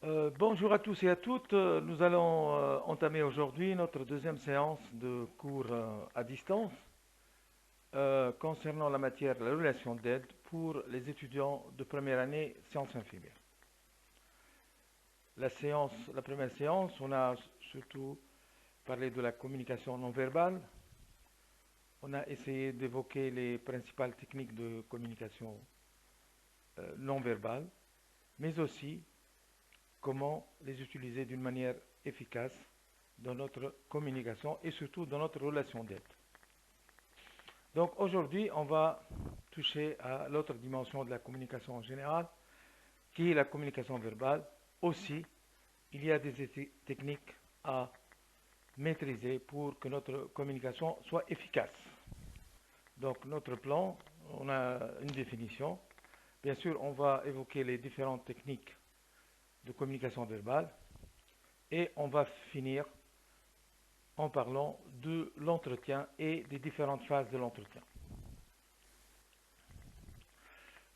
Bonjour à tous et à toutes. Nous allons entamer aujourd'hui notre deuxième séance de cours à distance concernant la matière de la relation d'aide pour les étudiants de première année sciences infirmières. La première séance, on a surtout parlé de la communication non verbale. On a essayé d'évoquer les principales techniques de communication non verbale, mais aussi comment les utiliser d'une manière efficace dans notre communication et surtout dans notre relation d'aide. Donc aujourd'hui, on va toucher à l'autre dimension de la communication en général, qui est la communication verbale. Aussi, il y a des techniques à maîtriser pour que notre communication soit efficace. Donc notre plan, on a une définition. Bien sûr, on va évoquer les différentes techniques de communication verbale et on va finir en parlant de l'entretien et des différentes phases de l'entretien.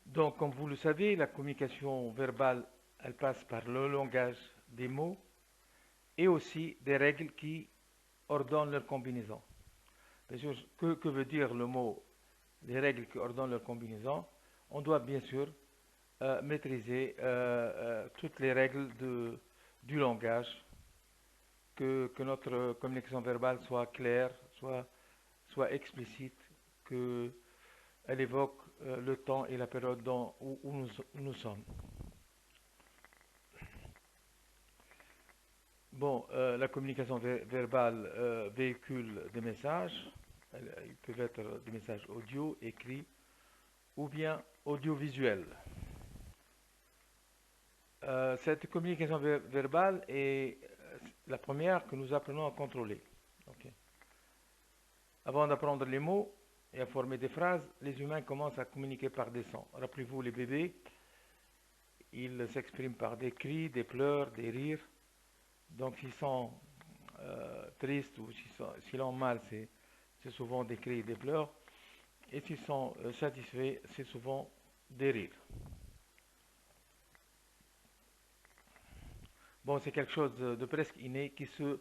Donc, comme vous le savez, la communication verbale, elle passe par le langage des mots et aussi des règles qui ordonnent leur combinaison. Bien sûr, que veut dire le mot, les règles qui ordonnent leur combinaison? On doit bien sûr maîtriser toutes les règles du langage, que notre communication verbale soit claire, soit explicite, qu'elle évoque le temps et la période où nous sommes. Bon, la communication verbale véhicule des messages. Ils peuvent être des messages audio, écrits ou bien audiovisuels. Cette communication verbale est la première que nous apprenons à contrôler. Okay. Avant d'apprendre les mots et à former des phrases, les humains commencent à communiquer par des sons. Rappelez-vous, les bébés, ils s'expriment par des cris, des pleurs, des rires. Donc s'ils sont tristes ou s'ils ont mal, c'est souvent des cris et des pleurs. Et s'ils sont satisfaits, c'est souvent des rires. Bon, c'est quelque chose de presque inné qui se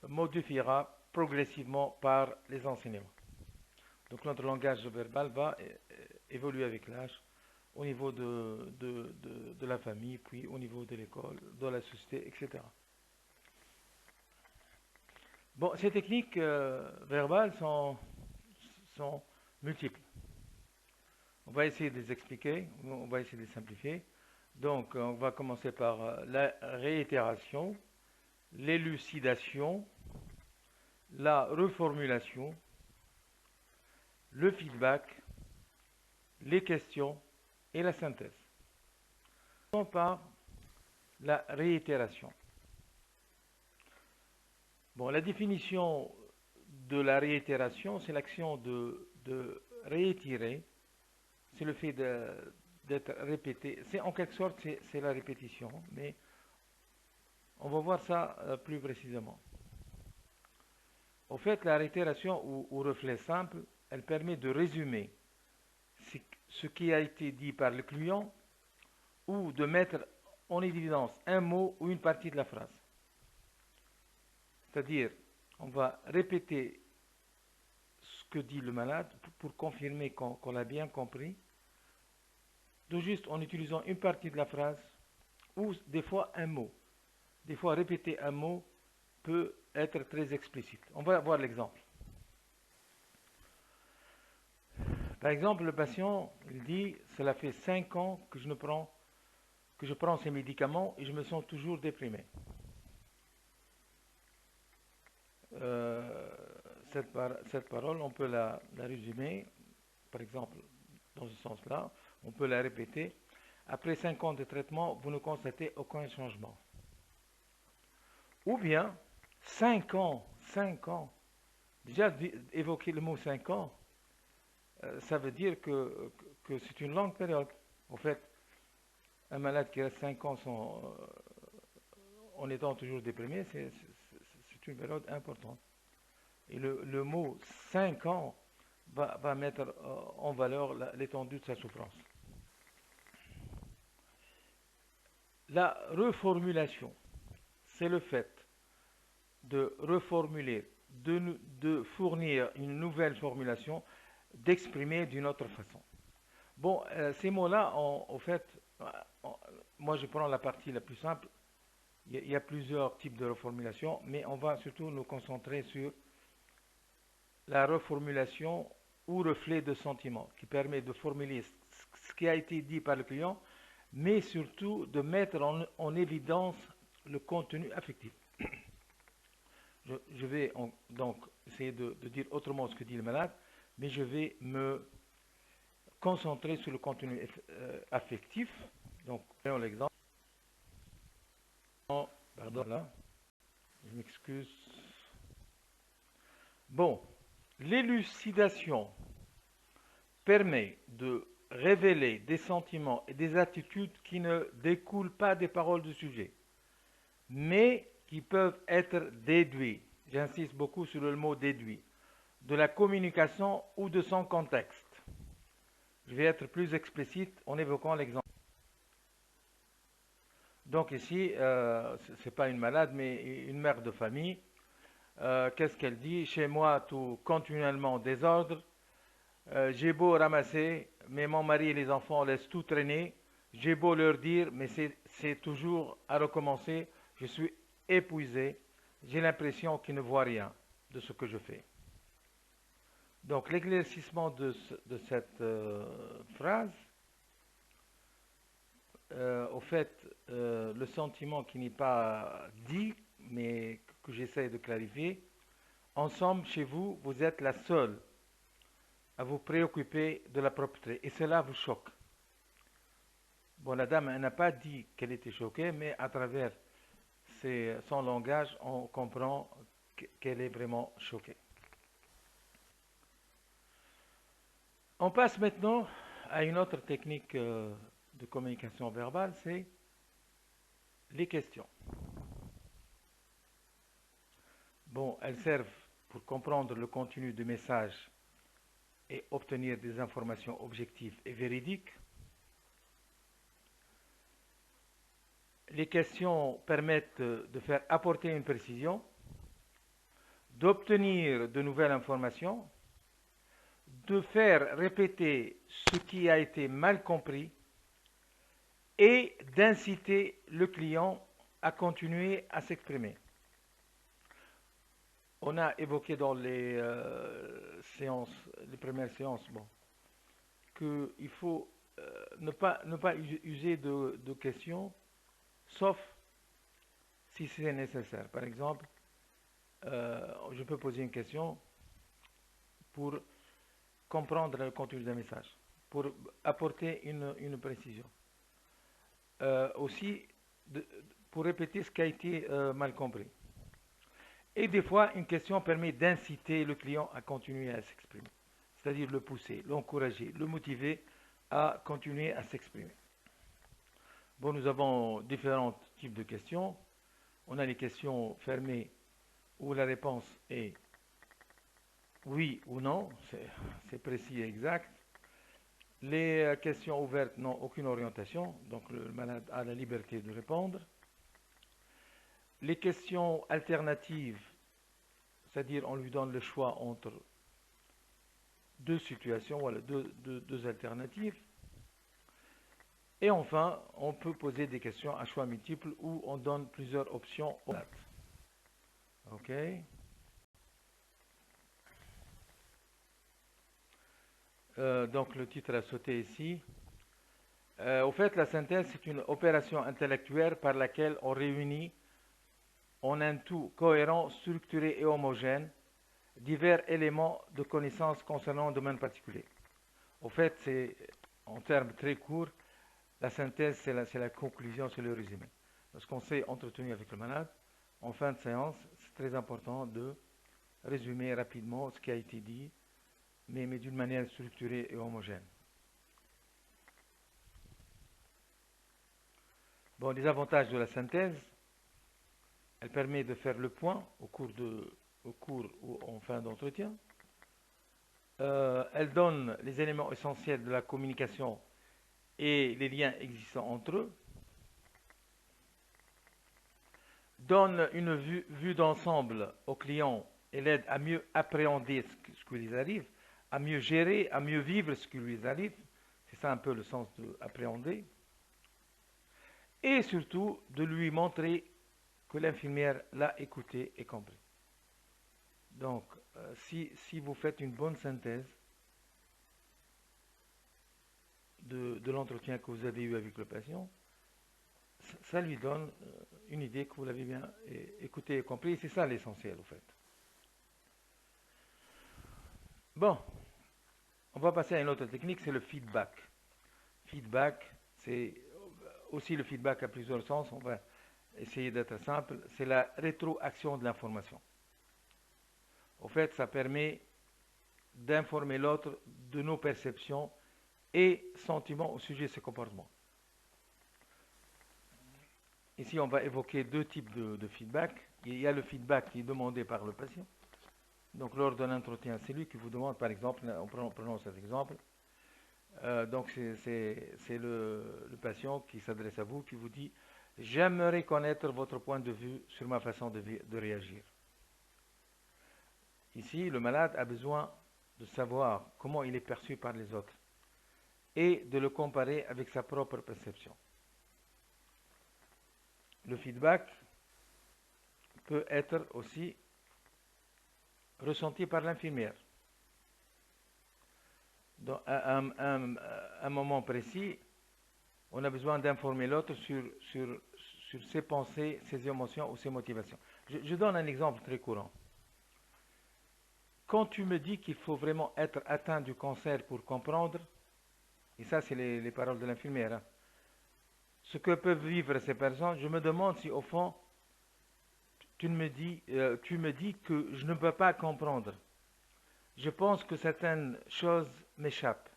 modifiera progressivement par les enseignements. Donc notre langage verbal va évoluer avec l'âge au niveau de la famille, puis au niveau de l'école, de la société, etc. Bon, ces techniques verbales sont multiples. On va essayer de les expliquer, on va essayer de les simplifier. Donc, on va commencer par la réitération, l'élucidation, la reformulation, le feedback, les questions et la synthèse. On par la réitération. Bon, la définition de la réitération, c'est l'action de réitérer, c'est le fait d'être répété. C'est en quelque sorte, c'est la répétition, mais on va voir ça plus précisément. Au fait, la réitération ou reflet simple, elle permet de résumer ce qui a été dit par le client ou de mettre en évidence un mot ou une partie de la phrase. C'est-à-dire, on va répéter ce que dit le malade pour confirmer qu'on l'a bien compris, de juste en utilisant une partie de la phrase ou des fois un mot. Des fois, répéter un mot peut être très explicite. On va voir l'exemple. Par exemple, le patient il dit cela fait 5 ans que je prends ces médicaments et je me sens toujours déprimé. Euh, cette parole, on peut la résumer, par exemple, dans ce sens-là, on peut la répéter. Après 5 ans de traitement, vous ne constatez aucun changement. Ou bien, 5 ans, déjà évoquer le mot 5 ans, ça veut dire que c'est une longue période. En fait, un malade qui reste 5 ans en étant toujours déprimé, c'est une période importante. Et le mot 5 ans va mettre en valeur l'étendue de sa souffrance. La reformulation, c'est le fait de reformuler, de fournir une nouvelle formulation, d'exprimer d'une autre façon. Bon, ces mots-là, au fait, moi je prends la partie la plus simple. Il y a plusieurs types de reformulation, mais on va surtout nous concentrer sur la reformulation ou reflet de sentiment, qui permet de formuler ce qui a été dit par le client, mais surtout de mettre en évidence le contenu affectif. Je vais donc essayer de dire autrement ce que dit le malade, mais je vais me concentrer sur le contenu affectif. Donc, prenons l'exemple. Pardon, là, je m'excuse. Bon, l'élucidation permet de révéler des sentiments et des attitudes qui ne découlent pas des paroles du sujet, mais qui peuvent être déduits, j'insiste beaucoup sur le mot déduit, de la communication ou de son contexte. Je vais être plus explicite en évoquant l'exemple. Donc ici, ce n'est pas une malade, mais une mère de famille. Qu'est-ce qu'elle dit? Chez moi, tout continuellement désordre. J'ai beau ramasser, mais mon mari et les enfants laissent tout traîner. J'ai beau leur dire, mais c'est toujours à recommencer. Je suis épuisé. J'ai l'impression qu'ils ne voient rien de ce que je fais. Donc l'éclaircissement de cette phrase, au fait, le sentiment qui n'est pas dit, mais que j'essaie de clarifier, ensemble, chez vous, vous êtes la seule à vous préoccuper de la propreté. Et cela vous choque. Bon, la dame, elle n'a pas dit qu'elle était choquée, mais à travers son langage, on comprend qu'elle est vraiment choquée. On passe maintenant à une autre technique de communication verbale, c'est les questions. Bon, elles servent pour comprendre le contenu du message et obtenir des informations objectives et véridiques. Les questions permettent de faire apporter une précision, d'obtenir de nouvelles informations, de faire répéter ce qui a été mal compris et d'inciter le client à continuer à s'exprimer. On a évoqué dans les premières séances, bon, qu'il faut ne pas user de questions, sauf si c'est nécessaire. Par exemple, je peux poser une question pour comprendre le contenu d'un message, pour apporter une précision. Aussi, pour répéter ce qui a été mal compris. Et des fois, une question permet d'inciter le client à continuer à s'exprimer, c'est-à-dire le pousser, l'encourager, le motiver à continuer à s'exprimer. Bon, nous avons différents types de questions. On a les questions fermées où la réponse est oui ou non, c'est précis et exact. Les questions ouvertes n'ont aucune orientation, donc le malade a la liberté de répondre. Les questions alternatives, c'est-à-dire on lui donne le choix entre deux situations, voilà, deux alternatives. Et enfin, on peut poser des questions à choix multiples où on donne plusieurs options au malade. OK. Donc le titre a sauté ici. Au fait, la synthèse, c'est une opération intellectuelle par laquelle on réunit en un tout cohérent, structuré et homogène divers éléments de connaissance concernant un domaine particulier. Au fait, c'est en termes très courts, la synthèse, c'est la conclusion, c'est le résumé. Lorsqu'on s'est entretenu avec le malade, en fin de séance, c'est très important de résumer rapidement ce qui a été dit, mais d'une manière structurée et homogène. Bon, les avantages de la synthèse, elle permet de faire le point au cours ou en fin d'entretien. Elle donne les éléments essentiels de la communication et les liens existants entre eux. donne une vue d'ensemble au client et l'aide à mieux appréhender ce qui lui arrive, à mieux gérer, à mieux vivre ce qui lui arrive. C'est ça un peu le sens de appréhender. Et surtout de lui montrer que l'infirmière l'a écouté et compris. Donc, si vous faites une bonne synthèse de l'entretien que vous avez eu avec le patient, ça lui donne une idée que vous l'avez bien écouté et compris. C'est ça l'essentiel, au fait. Bon, on va passer à une autre technique, c'est le feedback. Feedback, c'est aussi le feedback à plusieurs sens. On va essayer d'être simple. C'est la rétroaction de l'information. Au fait, ça permet d'informer l'autre de nos perceptions et sentiments au sujet de ses comportements. Ici, on va évoquer deux types de feedback. Il y a le feedback qui est demandé par le patient. Donc, lors d'un entretien, c'est lui qui vous demande, par exemple, prenons cet exemple. Donc, c'est le patient qui s'adresse à vous, qui vous dit « J'aimerais connaître votre point de vue sur ma façon de réagir. » Ici, le malade a besoin de savoir comment il est perçu par les autres et de le comparer avec sa propre perception. Le feedback peut être aussi ressenti par l'infirmière. À un moment précis, on a besoin d'informer l'autre sur ses pensées, ses émotions ou ses motivations. Je donne un exemple très courant. Quand tu me dis qu'il faut vraiment être atteint du cancer pour comprendre, et ça c'est les paroles de l'infirmière, hein, ce que peuvent vivre ces personnes, je me demande si au fond, tu me dis que je ne peux pas comprendre. Je pense que certaines choses m'échappent.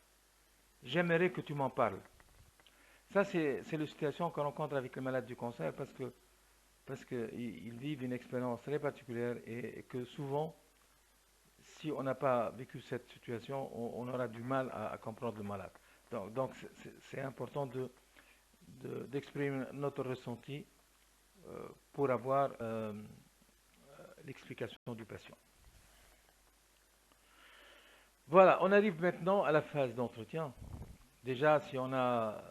J'aimerais que tu m'en parles. Ça, c'est la situation qu'on rencontre avec les malades du cancer parce qu'ils vivent une expérience très particulière et que souvent, si on n'a pas vécu cette situation, on aura du mal à comprendre le malade. Donc c'est important d'exprimer notre ressenti pour avoir l'explication du patient. Voilà, on arrive maintenant à la phase d'entretien. Déjà, si on a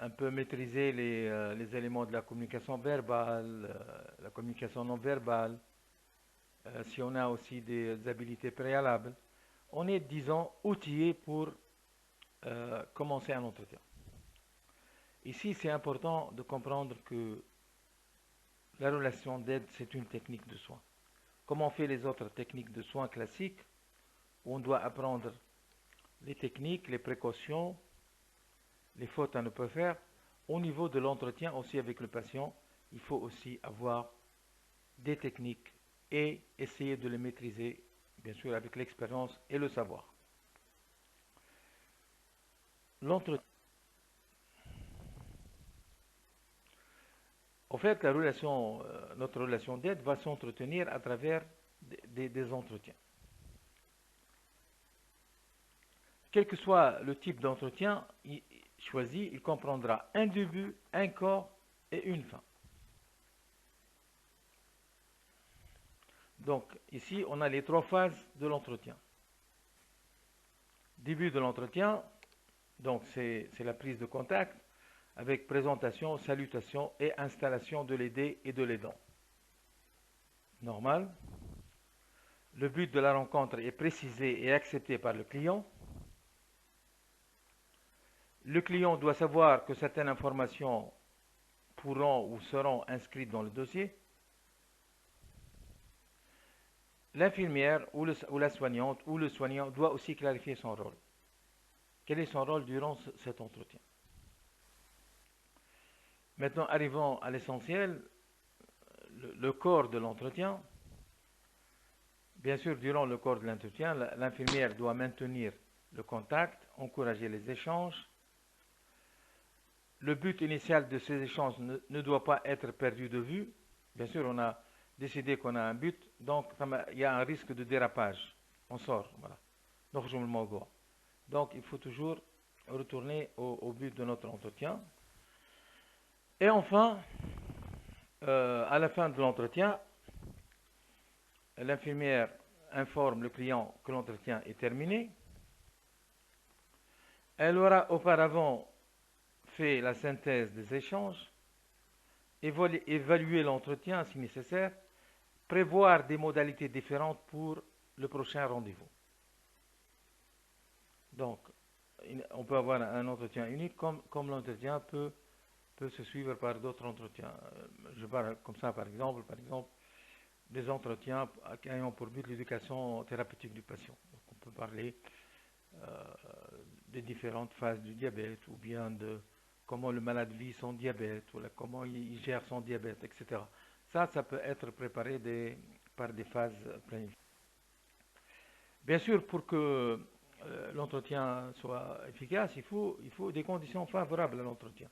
un peu maîtrisé les éléments de la communication verbale, la communication non verbale, si on a aussi des habilités préalables, on est, disons, outillé pour commencer un entretien. Ici, c'est important de comprendre que la relation d'aide, c'est une technique de soin. Comme on fait les autres techniques de soins classiques, où on doit apprendre les techniques, les précautions, les fautes à ne pas faire, au niveau de l'entretien aussi avec le patient, il faut aussi avoir des techniques et essayer de les maîtriser, bien sûr, avec l'expérience et le savoir. L'entretien. En fait, notre relation d'aide va s'entretenir à travers des entretiens. Quel que soit le type d'entretien choisi, il comprendra un début, un corps et une fin. Donc ici, on a les trois phases de l'entretien. Début de l'entretien, donc c'est la prise de contact avec présentation, salutation et installation de l'aider et de l'aidant. Normal. Le but de la rencontre est précisé et accepté par le client. Le client doit savoir que certaines informations pourront ou seront inscrites dans le dossier. L'infirmière ou la soignante ou le soignant doit aussi clarifier son rôle. Quel est son rôle durant cet entretien? Maintenant, arrivons à l'essentiel, le corps de l'entretien. Bien sûr, durant le corps de l'entretien, l'infirmière doit maintenir le contact, encourager les échanges. Le but initial de ces échanges ne doit pas être perdu de vue. Bien sûr, on a décidé qu'on a un but, donc il y a un risque de dérapage. On sort, voilà. Donc, il faut toujours retourner au but de notre entretien. Et enfin, À la fin de l'entretien, l'infirmière informe le client que l'entretien est terminé. Elle aura auparavant fait la synthèse des échanges, évaluer l'entretien si nécessaire, prévoir des modalités différentes pour le prochain rendez-vous. Donc, on peut avoir un entretien unique comme l'entretien peut se suivre par d'autres entretiens. Je parle comme ça, par exemple, des entretiens ayant pour but l'éducation thérapeutique du patient. Donc, on peut parler euh, des différentes phases du diabète, ou bien de comment le malade vit son diabète, ou comment il gère son diabète, etc. Ça peut être préparé par des phases planifiées. Bien sûr, pour que l'entretien soit efficace, il faut des conditions favorables à l'entretien.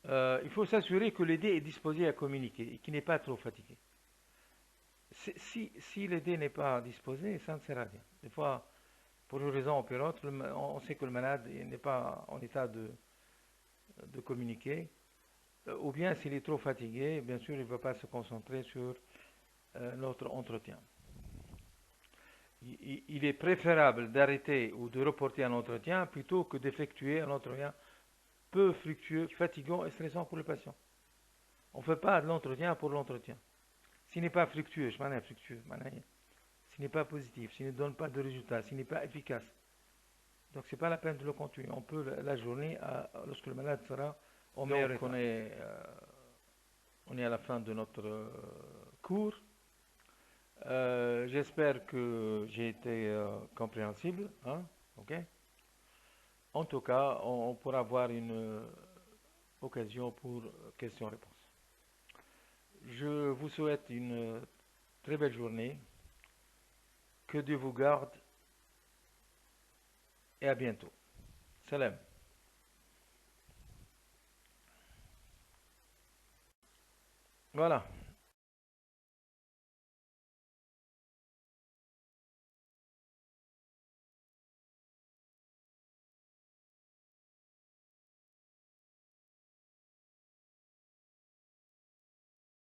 Il faut s'assurer que l'aidé est disposé à communiquer et qu'il n'est pas trop fatigué. Si l'aidé n'est pas disposé, ça ne sert à rien. Des fois, pour une raison ou pour autre, on sait que le malade n'est pas en état de communiquer, ou bien s'il est trop fatigué, bien sûr, il ne va pas se concentrer sur notre entretien. Il est préférable d'arrêter ou de reporter un entretien plutôt que d'effectuer un entretien peu fructueux, fatigant et stressant pour le patient. On ne fait pas de l'entretien pour l'entretien. S'il n'est pas fructueux, s'il n'est pas positif, s'il ne donne pas de résultats, s'il n'est pas efficace, donc c'est pas la peine de le continuer. On peut la journée lorsque le malade sera au meilleur état. On est à la fin de notre cours. J'espère que j'ai été compréhensible. Hein? Ok. En tout cas, on pourra avoir une occasion pour questions-réponses. Je vous souhaite une très belle journée. Que Dieu vous garde et à bientôt. Salam. Voilà.